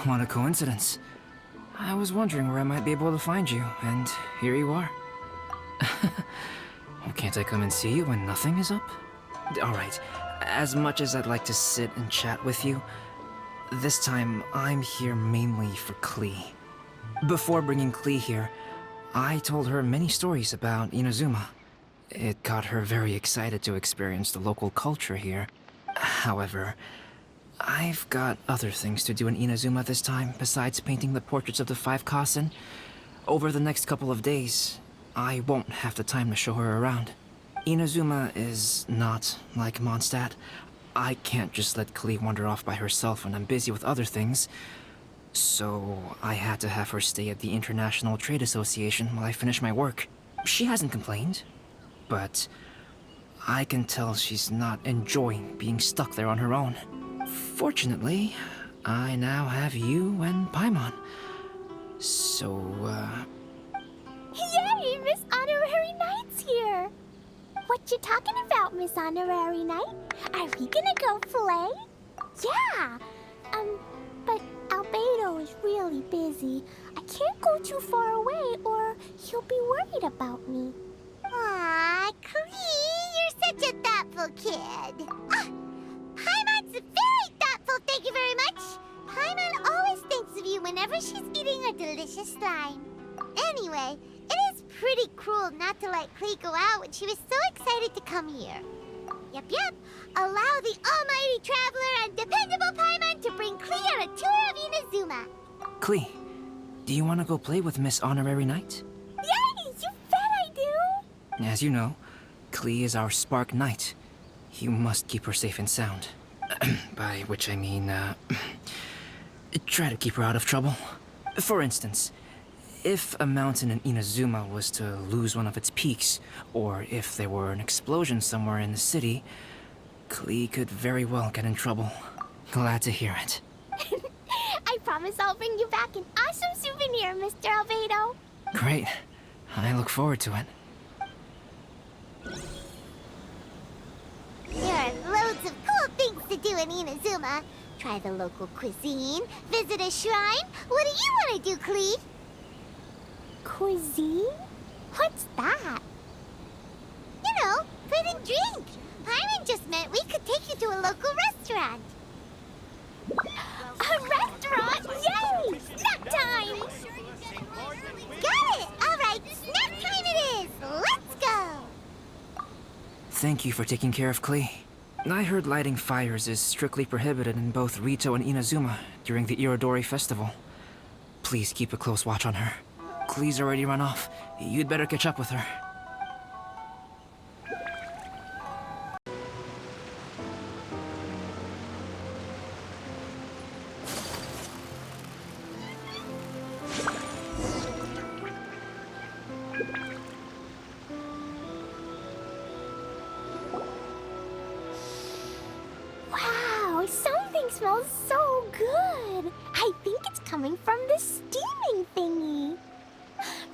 What a coincidence. I was wondering where I might be able to find you, and here you are. Well, can't I come and see you when nothing is up? Alright, as much as I'd like to sit and chat with you, this time I'm here mainly for Klee. Before bringing Klee here, I told her many stories about Inazuma. It got her very excited to experience the local culture here. However, I've got other things to do in Inazuma this time besides painting the portraits of the 5 Kasen. Over the next couple of days, I won't have the time to show her around. Inazuma is not like Mondstadt. I can't just let Klee wander off by herself when I'm busy with other things. So I had to have her stay at the International Trade Association while I finish my work. She hasn't complained, but I can tell she's not enjoying being stuck there on her own. Fortunately, I now have you and Paimon. So, Yay! Miss Honorary Knight's here! What you talking about, Miss Honorary Knight? Are we gonna go play? Yeah! But Albedo is really busy. I can't go too far away or he'll be worried about me. Aw, Klee, you're such a thoughtful kid. Paimon's very thoughtful, thank you very much. Paimon always thinks of you whenever she's eating a delicious slime. Anyway, it is pretty cruel not to let Klee go out when she was so excited to come here. Yep. Allow the almighty traveler and dependable Paimon to bring Klee on a tour of Inazuma. Klee, do you want to go play with Miss Honorary Knight? Yay! You bet I do! As you know, Klee is our Spark Knight. You must keep her safe and sound. By which I mean, try to keep her out of trouble. For instance, if a mountain in Inazuma was to lose one of its peaks, or if there were an explosion somewhere in the city, Klee could very well get in trouble. Glad to hear it. I promise I'll bring you back an awesome souvenir, Mr. Albedo. Great. I look forward to it. There are loads of cool things to do in Inazuma. Try the local cuisine, visit a shrine. What do you want to do, Klee? Cuisine? What's that? You know, food and drink. Paimon just meant we could take you to a local restaurant. A restaurant? Yay! Snack time! Got it! All right, snack time it is. Let's go. Thank you for taking care of Klee. I heard lighting fires is strictly prohibited in both Rito and Inazuma during the Irodori festival. Please keep a close watch on her. Klee's already run off. You'd better catch up with her. Wow, something smells so good. I think it's coming from the steaming thingy.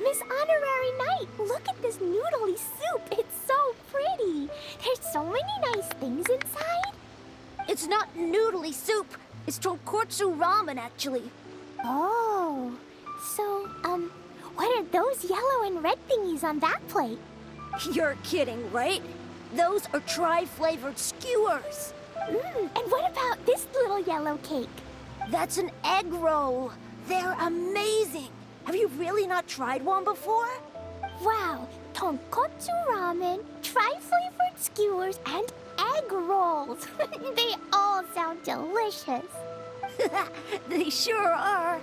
Miss Honorary Knight, look at this noodly soup. It's so pretty. There's so many nice things inside. It's not noodly soup. It's tonkotsu ramen, actually. Oh, so, what are those yellow and red thingies on that plate? You're kidding, right? Those are tri-flavored skewers. And what about this little yellow cake? That's an egg roll. They're amazing. Have you really not tried one before? Wow, tonkotsu ramen, tri-flavored skewers, and egg rolls. They all sound delicious. They sure are.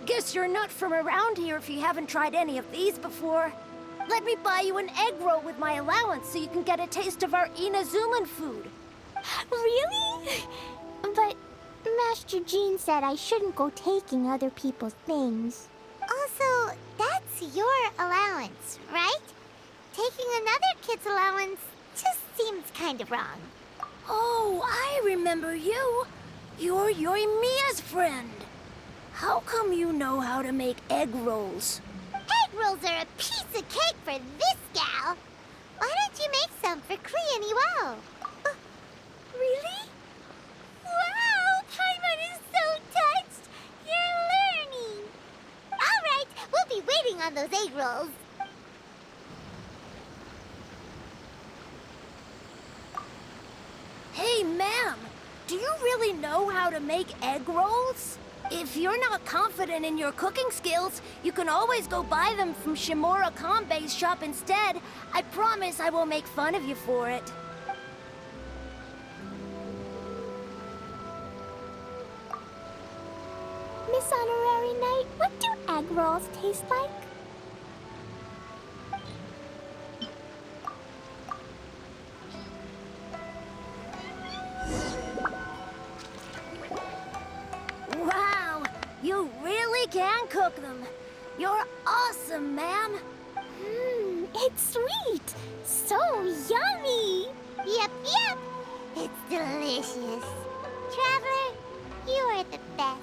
Guess you're not from around here if you haven't tried any of these before. Let me buy you an egg roll with my allowance so you can get a taste of our Inazuman food. Really? But Master Jean said I shouldn't go taking other people's things. Also, that's your allowance, right? Taking another kid's allowance just seems kind of wrong. Oh, I remember you. You're Joymia's friend. How come you know how to make egg rolls? Egg rolls are a piece of cake for this gal. Why don't you make some for Klee and Iwao? Really? Wow, Paimon is so touched. You're eating on those egg rolls. Hey, ma'am, do you really know how to make egg rolls? If you're not confident in your cooking skills, you can always go buy them from Shimura Kanbei's shop instead. I promise I won't make fun of you for it. Miss Honorary Knight, what do egg rolls taste like? Wow, you really can cook them. You're awesome, ma'am. It's sweet. So yummy. Yep, yep. It's delicious. Traveler, you are the best.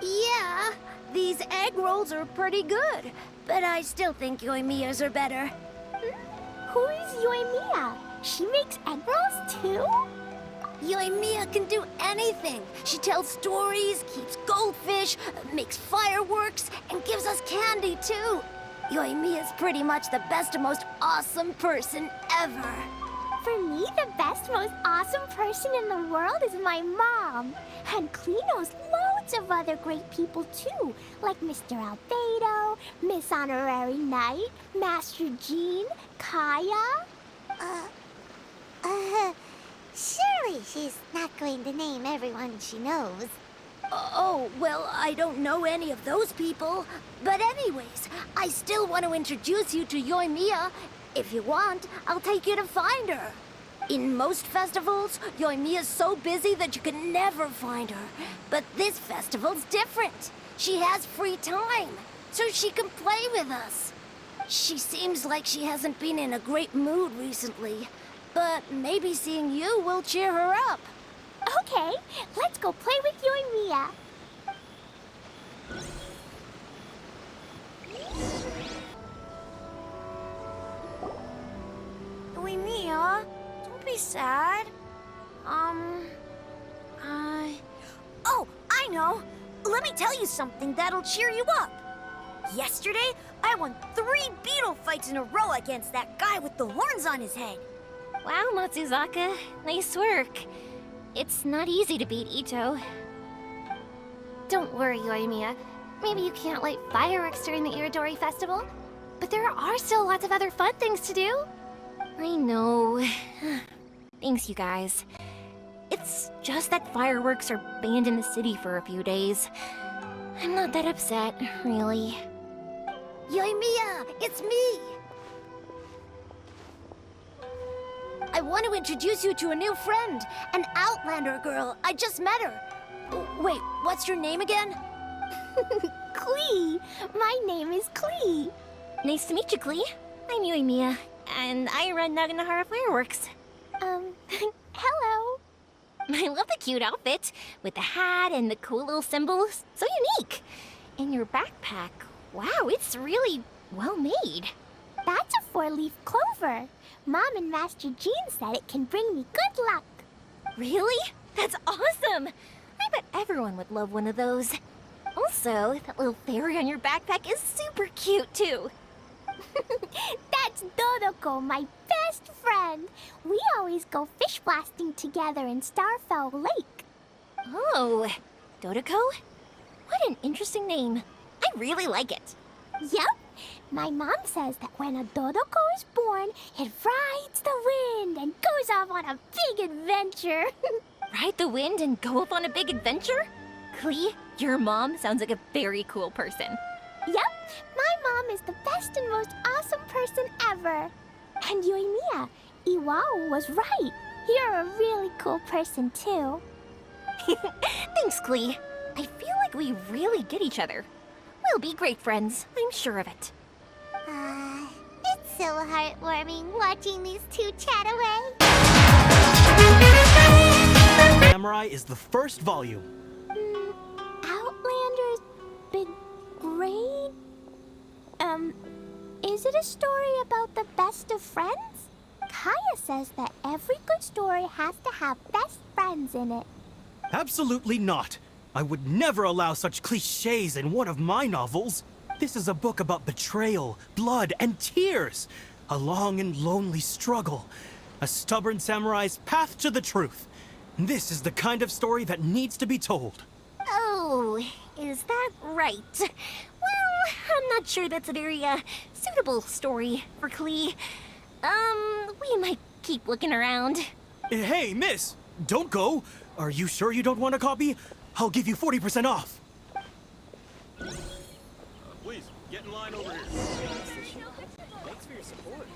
Yeah, these egg rolls are pretty good, but I still think Yoimiya's are better. Who is Joymia? She makes egg rolls too? Joymia can do anything. She tells stories, keeps goldfish, makes fireworks, and gives us candy too. Yoimiya's pretty much the best and most awesome person ever. For me, the best, most awesome person in the world is my mom. And Klee knows loads of other great people too, like Mr. Albedo, Miss Honorary Knight, Master Jean, Kaya. Surely she's not going to name everyone she knows. Oh, well, I don't know any of those people. But anyways, I still want to introduce you to Yoimiya. If you want, I'll take you to find her. In most festivals, Yoimiya's so busy that you can never find her. But this festival's different. She has free time, so she can play with us. She seems like she hasn't been in a great mood recently. But maybe seeing you will cheer her up. Okay, let's go play with Joymia. Yoimiya, don't be sad. Oh, I know. Let me tell you something that'll cheer you up. Yesterday, I won 3 beetle fights in a row against that guy with the horns on his head. Wow, Matsuzaka. Nice work. It's not easy to beat Ito. Don't worry, Yoimiya. Maybe you can't light fireworks during the Iridori Festival, but there are still lots of other fun things to do. I know. Thanks, you guys. It's just that fireworks are banned in the city for a few days. I'm not that upset, really. Yoimiya, it's me! I want to introduce you to a new friend, an Outlander girl. I just met her. Wait, what's your name again? Klee. My name is Klee. Nice to meet you, Klee. I'm Yoimiya, and I run Naganahara Fireworks. Hello. I love the cute outfit, with the hat and the cool little symbols. So unique. And your backpack, wow, it's really well made. That's a 4-leaf clover. Mom and Master Jean said it can bring me good luck. Really? That's awesome! I bet everyone would love one of those. Also, that little fairy on your backpack is super cute, too. That's Dodoko, my best friend. We always go fish blasting together in Starfell Lake. Oh, Dodoko? What an interesting name. I really like it. Yep. My mom says that when a Dodoko is born, it rides the wind and goes off on a big adventure. Ride the wind and go off on a big adventure? Klee, your mom sounds like a very cool person. Yep. My mom is the best and most awesome person ever. And Yoimiya, Iwao was right. You're a really cool person, too. Thanks, Klee. I feel like we really get each other. We'll be great friends, I'm sure of it. It's so heartwarming watching these two chat away. Samurai is the first volume. Outlander's Big Grade? Is it a story about the best of friends? Kaya says that every good story has to have best friends in it. Absolutely not. I would never allow such cliches in one of my novels. This is a book about betrayal, blood, and tears. A long and lonely struggle. A stubborn samurai's path to the truth. This is the kind of story that needs to be told. Oh, is that right? Well, I'm not sure that's a very, suitable story for Klee. We might keep looking around. Hey, miss! Don't go! Are you sure you don't want a copy? I'll give you 40% off. Please, get in line over here. Thanks for your support.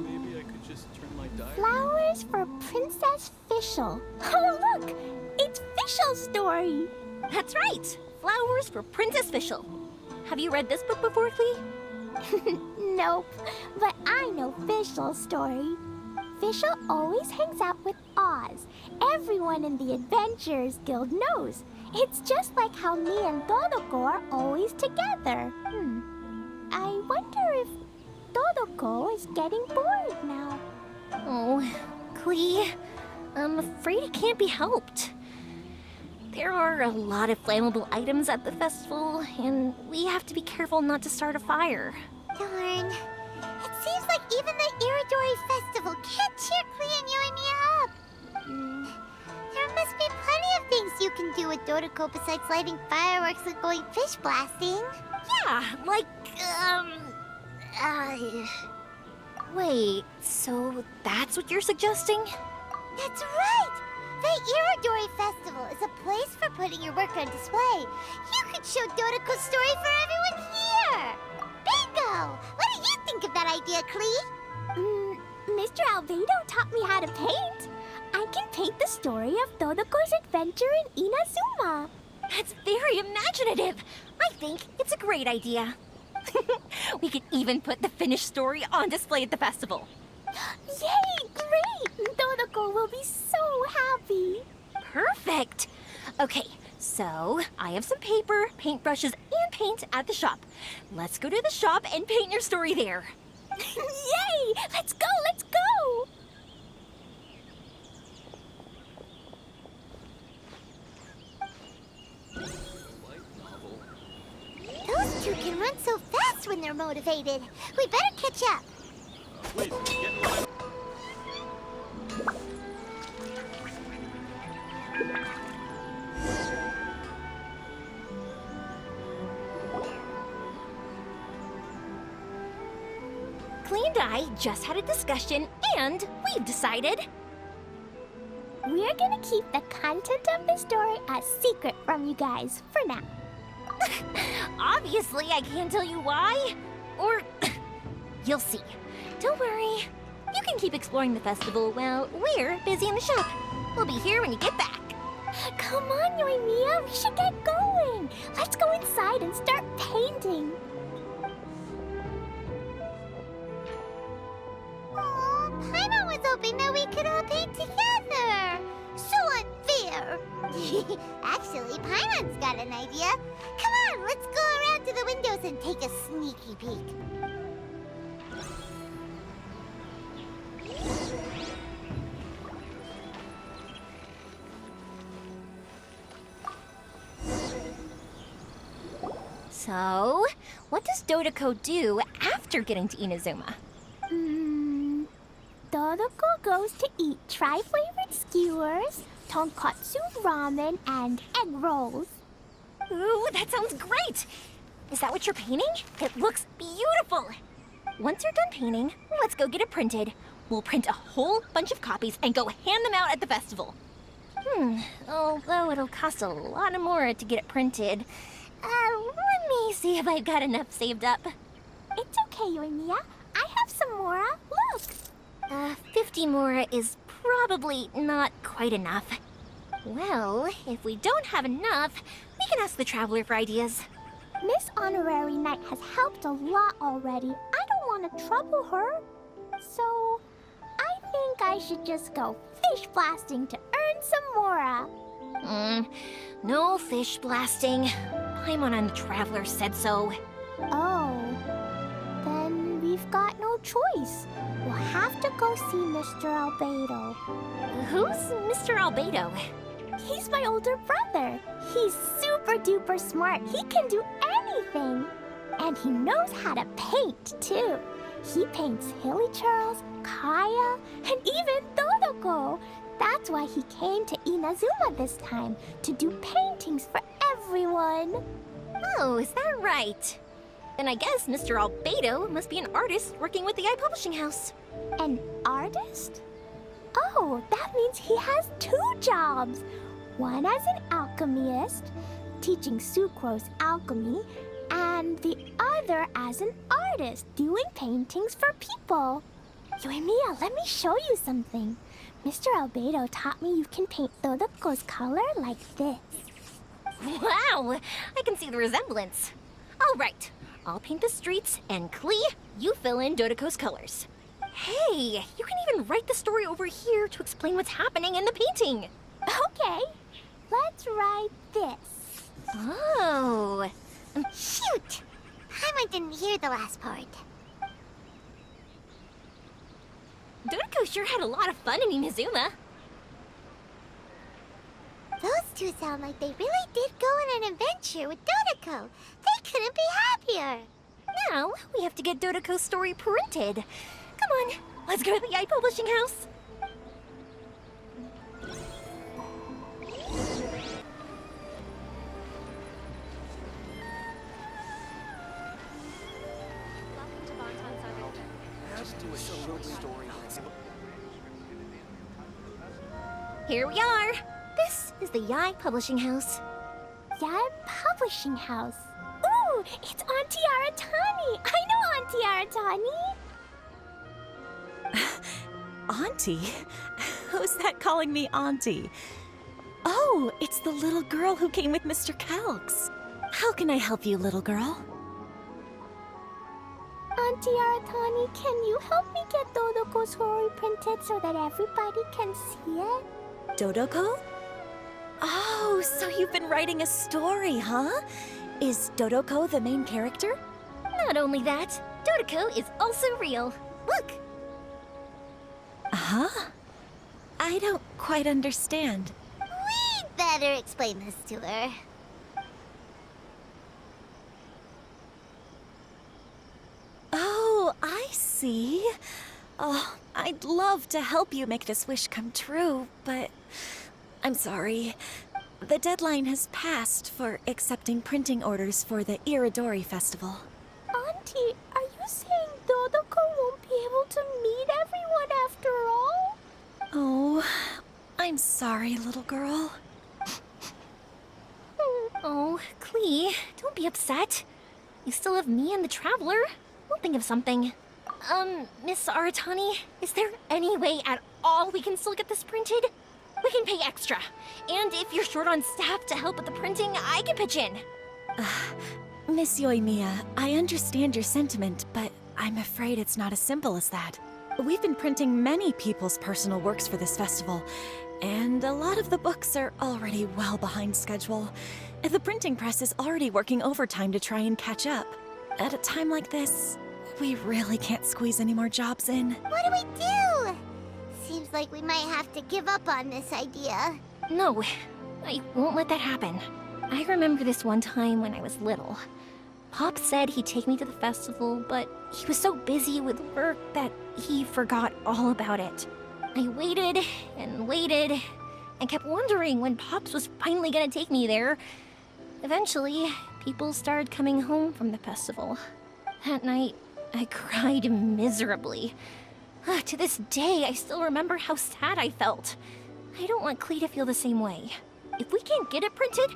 Maybe I could just turn my diary. Flowers for Princess Fischl. Oh, look! It's Fischl's story! That's right! Flowers for Princess Fischl. Have you read this book before, Klee? Nope, but I know Fischl's story. Fischl always hangs out with Oz. Everyone in the Adventurers Guild knows. It's just like how me and Dodoko are always together. I wonder if Dodoko is getting bored now. Oh, Klee, I'm afraid it can't be helped. There are a lot of flammable items at the festival, and we have to be careful not to start a fire. Darn. It seems like even the Iridori Festival can't cheer Klee and Joymia up. There must be plenty of things you can do with Dodoko besides lighting fireworks and going fish blasting. Yeah, like, Wait, so that's what you're suggesting? That's right! The Iridori Festival is a place for putting your work on display. You could show Dodoko's story for everyone here! Bingo! What do you think of that idea, Klee? Mr. Albedo taught me how to paint. I can paint the story of Dodoko's adventure in Inazuma. That's very imaginative. I think it's a great idea. We could even put the finished story on display at the festival. Yay! Great! Dodoko will be so happy. Perfect. Okay, so I have some paper, paintbrushes, and paint at the shop. Let's go to the shop and paint your story there. Yay! Let's go! Let's go! Those two can run so fast when they're motivated. We better catch up. Please, get in line. Klee and I just had a discussion, and we've decided. We're gonna keep the content of the story a secret from you guys for now. Obviously, I can't tell you why. Or you'll see. Don't worry. You can keep exploring the festival while we're busy in the shop. We'll be here when you get back. Come on, Joymia, we should get going. Let's go inside and start painting. Oh, Paimon was hoping that we could all paint together. So unfair. Actually, Paimon's got an idea. Come on, let's go around to the windows and take a sneaky peek. So, what does Dodoko do after getting to Inazuma? Dodoko goes to eat tri-flavored skewers, tonkatsu ramen, and egg rolls. Ooh, that sounds great! Is that what you're painting? It looks beautiful! Once you're done painting, let's go get it printed. We'll print a whole bunch of copies and go hand them out at the festival. Although it'll cost a lot more to get it printed. Let me see if I've got enough saved up. It's okay, Joymia. I have some more. Look. 50 more is probably not quite enough. Well, if we don't have enough, we can ask the Traveler for ideas. Miss Honorary Knight has helped a lot already. I don't want to trouble her. So, I think I should just go fish blasting to earn some more. No fish blasting. Paimon and the Traveler said so. Oh. Then we've got no choice. We'll have to go see Mr. Albedo. Who's Mr. Albedo? He's my older brother. He's super duper smart. He can do anything. And he knows how to paint, too. He paints Hilly Charles, Kaya, and even Dodoko. That's why he came to Inazuma this time, to do paintings for everyone. Oh, is that right? Then I guess Mr. Albedo must be an artist working with the iPublishing House. An artist? Oh, that means he has 2 jobs. One as an alchemist, teaching Sucrose alchemy, and the other as an artist, doing paintings for people. Joymia, let me show you something. Mr. Albedo taught me you can paint Dodoko's color like this. Wow, I can see the resemblance. All right, I'll paint the streets, and Klee, you fill in Dodoko's colors. Hey, you can even write the story over here to explain what's happening in the painting. Okay, let's write this. Oh, Shoot! Paimon didn't hear the last part. Dodoko sure had a lot of fun in Inazuma. Those two sound like they really did go on an adventure with Dodoko. They couldn't be happier. Now, we have to get Dodoko's story printed. Come on, let's go to the iPublishing House. Here we are. This is the Yai Publishing House. Yai Publishing House. Ooh, it's Auntie Aratani. I know Auntie Aratani. Auntie? Who's that calling me Auntie? Oh, it's the little girl who came with Mr. Calx. How can I help you, little girl? Auntie Aratani, can you help me get Dodoko's story printed so that everybody can see it? Dodoko? Oh, so you've been writing a story, huh? Is Dodoko the main character? Not only that, Dodoko is also real. Look, Huh? I don't quite understand. We'd better explain this to her. Oh, I see. Oh, I'd love to help you make this wish come true, but I'm sorry. The deadline has passed for accepting printing orders for the Iridori Festival. Auntie, are you saying Dodoko won't be able to meet everyone after all? Oh, I'm sorry, little girl. oh, Klee, don't be upset. You still have me and the Traveler. We'll think of something. Miss Aratani, is there any way at all we can still get this printed? We can pay extra. And if you're short on staff to help with the printing, I can pitch in. Miss Joymia, I understand your sentiment, but I'm afraid it's not as simple as that. We've been printing many people's personal works for this festival, and a lot of the books are already well behind schedule. The printing press is already working overtime to try and catch up. At a time like this, we really can't squeeze any more jobs in. What do we do? Seems like we might have to give up on this idea. No, I won't let that happen. I remember this one time when I was little. Pop said he'd take me to the festival, but he was so busy with work that he forgot all about it. I waited and kept wondering when Pops was finally gonna take me there. Eventually, people started coming home from the festival. That night, I cried miserably. To this day, I still remember how sad I felt. I don't want Klee to feel the same way. If we can't get it printed,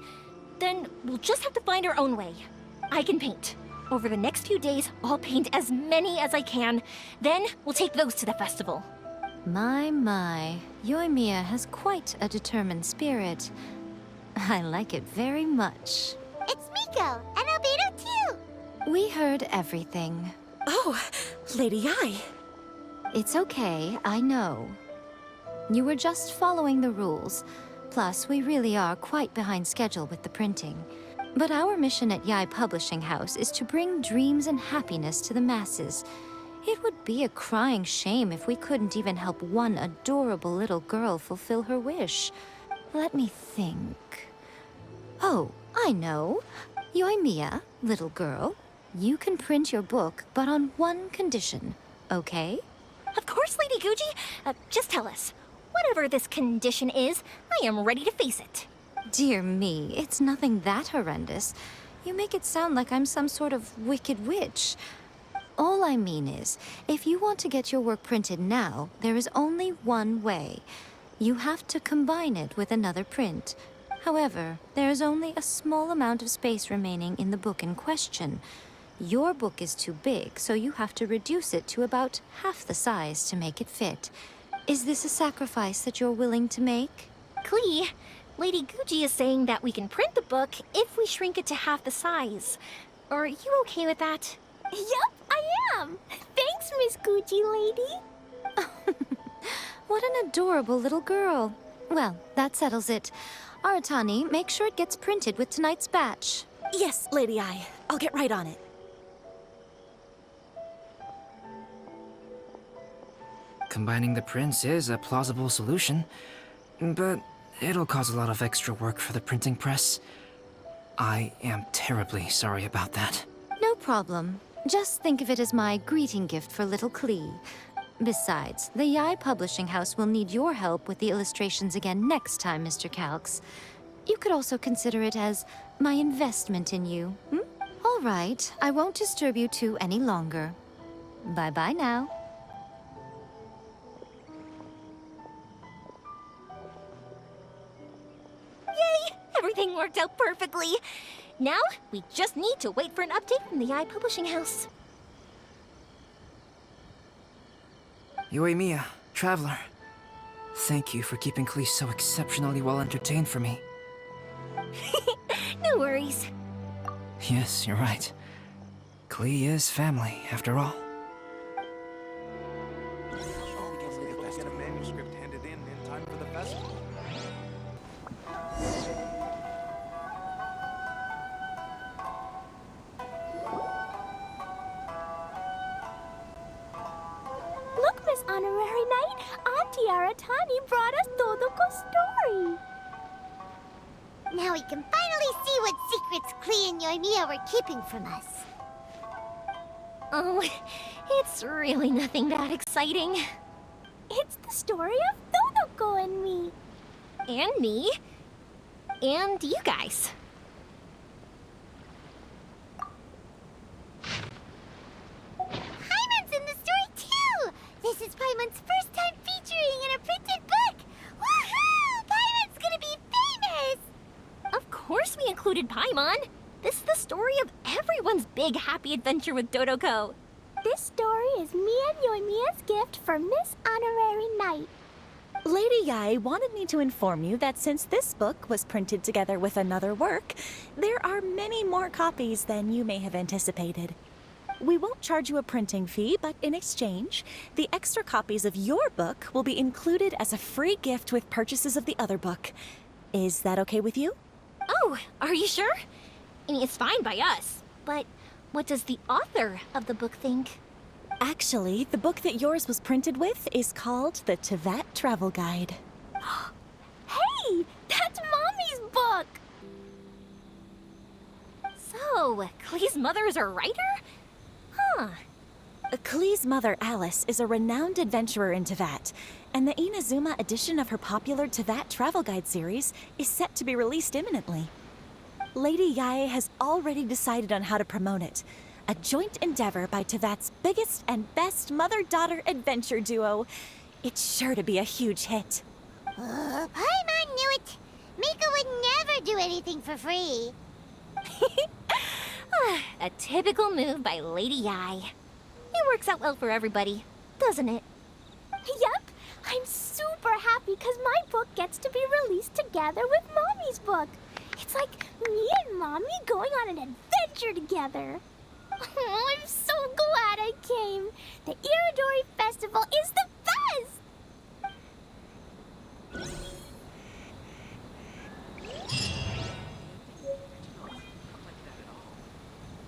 then we'll just have to find our own way. I can paint. Over the next few days, I'll paint as many as I can. Then we'll take those to the festival. My. Joymia has quite a determined spirit. I like it very much. It's Miko and Albedo too. We heard everything. Oh, Lady Ai. It's okay, I know. You were just following the rules. Plus, we really are quite behind schedule with the printing. But our mission at Yai Publishing House is to bring dreams and happiness to the masses. It would be a crying shame if we couldn't even help one adorable little girl fulfill her wish. Let me think. Oh, I know. Joymia, little girl, you can print your book, but on one condition, okay? Of course, Lady Guji. Just tell us. Whatever this condition is, I am ready to face it. Dear me, it's nothing that horrendous. You make it sound like I'm some sort of wicked witch. All I mean is, if you want to get your work printed now, there is only one way. You have to combine it with another print. However, there is only a small amount of space remaining in the book in question. Your book is too big, so you have to reduce it to about half the size to make it fit. Is this a sacrifice that you're willing to make? Klee, Lady Guji is saying that we can print the book if we shrink it to half the size. Are you okay with that? Yup, I am. Thanks, Miss Gucci Lady. What an adorable little girl. Well, that settles it. Aratani, make sure it gets printed with tonight's batch. Yes, Lady I. I'll get right on it. Combining the prints is a plausible solution, but it'll cause a lot of extra work for the printing press. I am terribly sorry about that. No problem. Just think of it as my greeting gift for little Klee. Besides, the Yai Publishing House will need your help with the illustrations again next time, Mr. Calx. You could also consider it as my investment in you. All right, I won't disturb you two any longer. Bye-bye now. Yay! Everything worked out perfectly. Now, we just need to wait for an update from the Yai Publishing House. Joymia, Traveler. Thank you for keeping Klee so exceptionally well entertained for me. No worries. Yes, you're right. Klee is family, after all. Get a manuscript handed in time for the festival. Look, Miss Honorary Knight, Auntie Aratani brought us Dodoko's story. Now we can finally see what secrets Klee and Joymia were keeping from us. Oh, it's really nothing that exciting. It's the story of Dodoko and me. And me. And you guys. Paimon's in the story too! This is Paimon's first time featuring in a printed book! Woohoo! Paimon's gonna be famous! Of course we included Paimon. This is the story of everyone's big happy adventure with Dodoko. This story is me and Yoimiya's gift for Miss Honorary Knight. Lady Yai wanted me to inform you that since this book was printed together with another work, there are many more copies than you may have anticipated. We won't charge you a printing fee, but in exchange, the extra copies of your book will be included as a free gift with purchases of the other book. Is that okay with you? Oh, are you sure? I mean, it's fine by us. But what does the author of the book think? Actually, the book that yours was printed with is called the Tevat Travel Guide. Hey, that's Mommy's book! So, Klee's mother is a writer? Huh. Klee's mother, Alice, is a renowned adventurer in Tevat, and the Inazuma edition of her popular Tevat Travel Guide series is set to be released imminently. Lady Yai has already decided on how to promote it, a joint endeavor by Tevat's biggest and best mother-daughter adventure duo. It's sure to be a huge hit. Paimon knew it! Miko would never do anything for free. A typical move by Lady Yai. It works out well for everybody, doesn't it? Yep, I'm super happy because my book gets to be released together with Mommy's book. It's like me and Mommy going on an adventure together. Oh, I'm so glad I came. The Iridori Festival is the